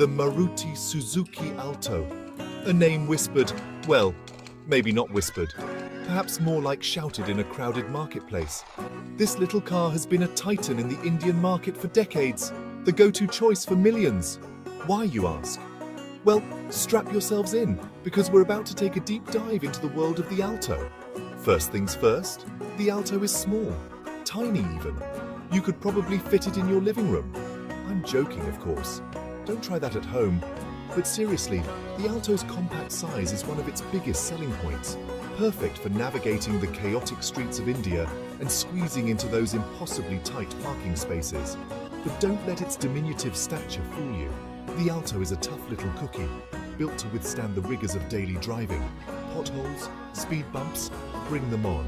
the Maruti Suzuki Alto. A name whispered, well, maybe not whispered, perhaps more like shouted in a crowded marketplace. This little car has been a titan in the Indian market for decades, the go-to choice for millions. Why, you ask? Well, strap yourselves in, because we're about to take a deep dive into the world of the Alto. First things first, the Alto is small, tiny even. You could probably fit it in your living room. I'm joking, of course. Don't try that at home. But seriously, the Alto's compact size is one of its biggest selling points, perfect for navigating the chaotic streets of India and squeezing into those impossibly tight parking spaces. But don't let its diminutive stature fool you. The Alto is a tough little cookie, built to withstand the rigors of daily driving. Potholes, speed bumps, bring them on.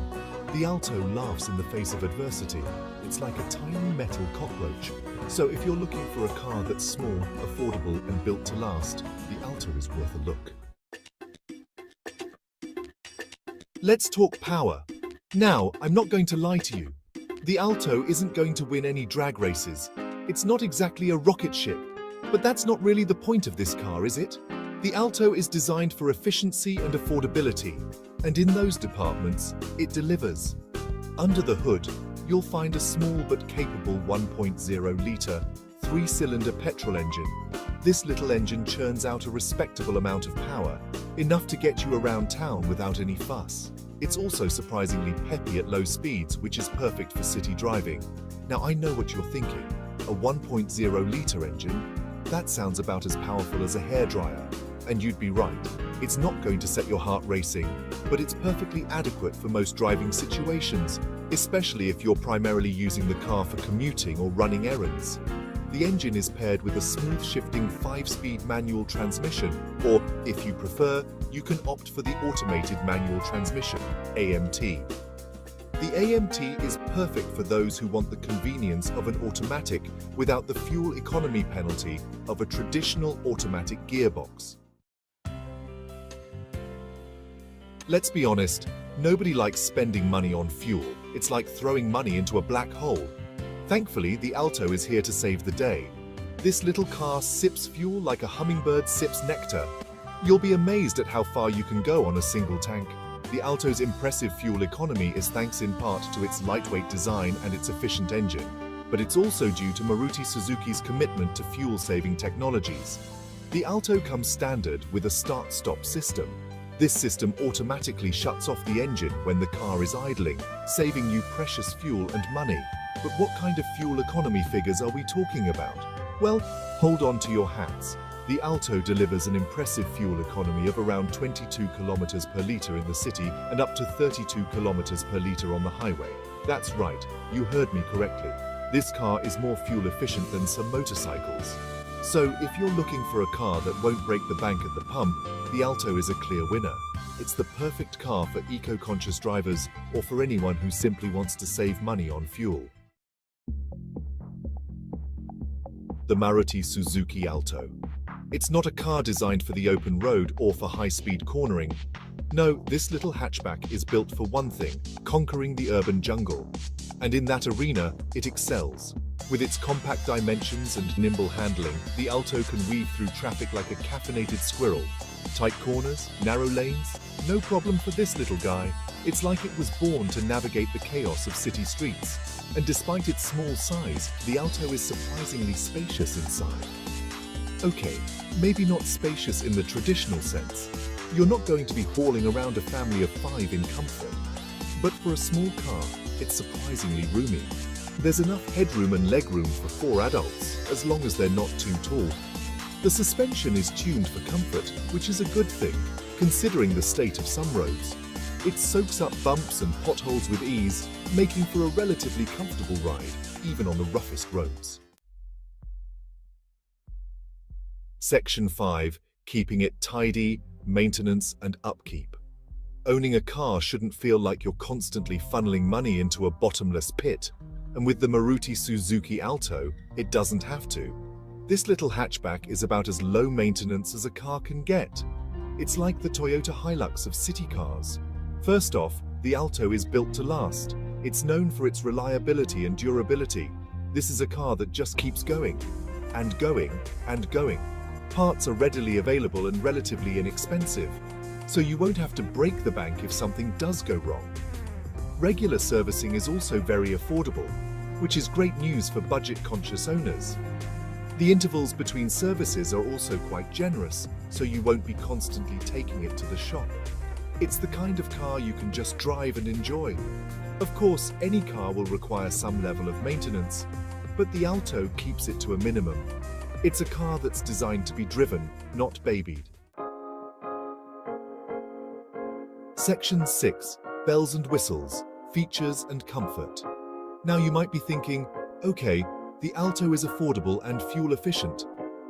The Alto laughs in the face of adversity. It's like a tiny metal cockroach. So if you're looking for a car that's small, affordable, and built to last, the Alto is worth a look. Let's talk power. Now, I'm not going to lie to you. The Alto isn't going to win any drag races. It's not exactly a rocket ship. But that's not really the point of this car, is it? The Alto is designed for efficiency and affordability, and in those departments, it delivers. Under the hood, you'll find a small but capable 1.0-litre, 3-cylinder petrol engine. This little engine churns out a respectable amount of power, enough to get you around town without any fuss. It's also surprisingly peppy at low speeds, which is perfect for city driving. Now I know what you're thinking. A 1.0-litre engine? That sounds about as powerful as a hairdryer. And you'd be right. It's not going to set your heart racing, but it's perfectly adequate for most driving situations, especially if you're primarily using the car for commuting or running errands. The engine is paired with a smooth-shifting 5-speed manual transmission, or, if you prefer, you can opt for the automated manual transmission, AMT. The AMT is perfect for those who want the convenience of an automatic without the fuel economy penalty of a traditional automatic gearbox. Let's be honest, nobody likes spending money on fuel. It's like throwing money into a black hole. Thankfully, the Alto is here to save the day. This little car sips fuel like a hummingbird sips nectar. You'll be amazed at how far you can go on a single tank. The Alto's impressive fuel economy is thanks in part to its lightweight design and its efficient engine, but it's also due to Maruti Suzuki's commitment to fuel-saving technologies. The Alto comes standard with a start-stop system. This system automatically shuts off the engine when the car is idling, saving you precious fuel and money. But what kind of fuel economy figures are we talking about? Well, hold on to your hats. The Alto delivers an impressive fuel economy of around 22 kilometers per litre in the city and up to 32 kilometers per litre on the highway. That's right, you heard me correctly. This car is more fuel efficient than some motorcycles. So if you're looking for a car that won't break the bank at the pump, the Alto is a clear winner. It's the perfect car for eco-conscious drivers or for anyone who simply wants to save money on fuel. The Maruti Suzuki Alto. It's not a car designed for the open road or for high-speed cornering. No, this little hatchback is built for one thing, conquering the urban jungle. And in that arena, it excels. With its compact dimensions and nimble handling, the Alto can weave through traffic like a caffeinated squirrel. Tight corners, narrow lanes, no problem for this little guy. It's like it was born to navigate the chaos of city streets. And despite its small size, the Alto is surprisingly spacious inside. Okay, maybe not spacious in the traditional sense. You're not going to be hauling around a family of 5 in comfort. But for a small car, it's surprisingly roomy. There's enough headroom and legroom for 4 adults, as long as they're not too tall. The suspension is tuned for comfort, which is a good thing, considering the state of some roads. It soaks up bumps and potholes with ease, making for a relatively comfortable ride, even on the roughest roads. Section 5. Keeping it tidy, maintenance and upkeep. Owning a car shouldn't feel like you're constantly funneling money into a bottomless pit. And with the Maruti Suzuki Alto, it doesn't have to. This little hatchback is about as low maintenance as a car can get. It's like the Toyota Hilux of city cars. First off, the Alto is built to last. It's known for its reliability and durability. This is a car that just keeps going, and going, and going. Parts are readily available and relatively inexpensive, so you won't have to break the bank if something does go wrong. Regular servicing is also very affordable, which is great news for budget-conscious owners. The intervals between services are also quite generous, so you won't be constantly taking it to the shop. It's the kind of car you can just drive and enjoy. Of course, any car will require some level of maintenance, but the Alto keeps it to a minimum. It's a car that's designed to be driven, not babied. Section 6. Bells and whistles, features and comfort. Now you might be thinking, okay, the Alto is affordable and fuel efficient,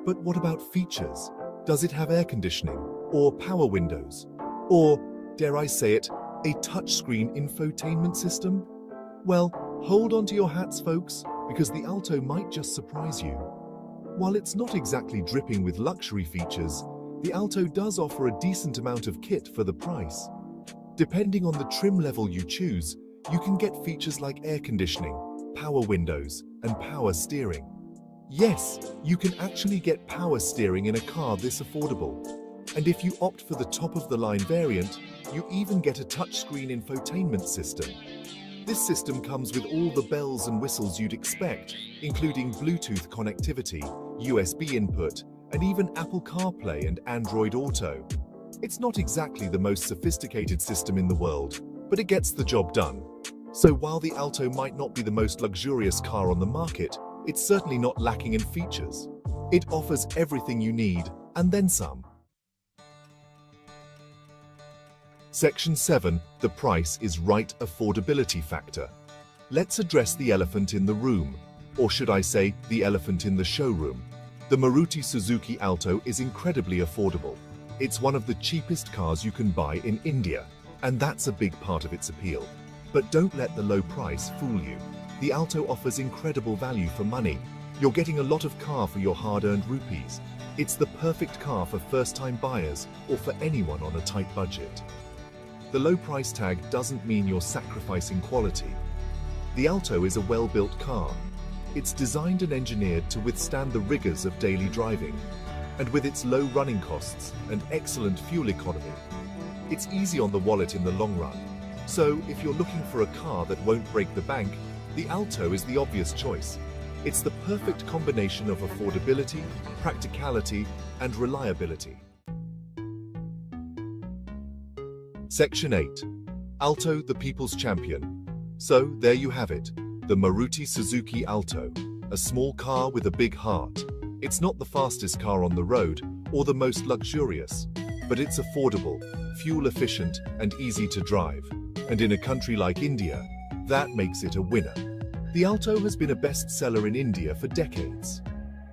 but what about features? Does it have air conditioning, or power windows, or, dare I say it, a touchscreen infotainment system? Well, hold on to your hats, folks, because the Alto might just surprise you. While it's not exactly dripping with luxury features, the Alto does offer a decent amount of kit for the price. Depending on the trim level you choose, you can get features like air conditioning, power windows, and power steering. Yes, you can actually get power steering in a car this affordable. And if you opt for the top-of-the-line variant, you even get a touchscreen infotainment system. This system comes with all the bells and whistles you'd expect, including Bluetooth connectivity, USB input, and even Apple CarPlay and Android Auto. It's not exactly the most sophisticated system in the world, but it gets the job done. So while the Alto might not be the most luxurious car on the market, it's certainly not lacking in features. It offers everything you need, and then some. Section 7. The price is right affordability factor. Let's address the elephant in the room, or should I say, the elephant in the showroom. The Maruti Suzuki Alto is incredibly affordable. It's one of the cheapest cars you can buy in India, and that's a big part of its appeal. But don't let the low price fool you. The Alto offers incredible value for money. You're getting a lot of car for your hard-earned rupees. It's the perfect car for first-time buyers or for anyone on a tight budget. The low price tag doesn't mean you're sacrificing quality. The Alto is a well-built car. It's designed and engineered to withstand the rigors of daily driving. And with its low running costs and excellent fuel economy, it's easy on the wallet in the long run. So, if you're looking for a car that won't break the bank, the Alto is the obvious choice. It's the perfect combination of affordability, practicality, and reliability. Section 8. Alto, the People's Champion. So, there you have it, the Maruti Suzuki Alto, a small car with a big heart. It's not the fastest car on the road or the most luxurious, but it's affordable, fuel efficient, and easy to drive. And in a country like India, that makes it a winner. The Alto has been a bestseller in India for decades.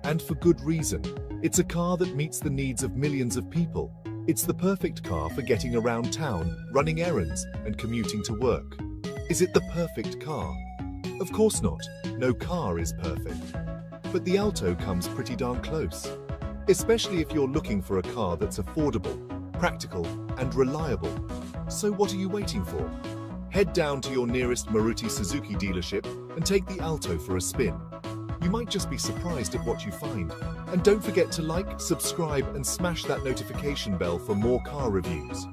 And for good reason. It's a car that meets the needs of millions of people. It's the perfect car for getting around town, running errands, and commuting to work. Is it the perfect car? Of course not. No car is perfect. But the Alto comes pretty darn close. Especially if you're looking for a car that's affordable, practical, and reliable. So what are you waiting for? Head down to your nearest Maruti Suzuki dealership and take the Alto for a spin. You might just be surprised at what you find. And don't forget to like, subscribe, and smash that notification bell for more car reviews.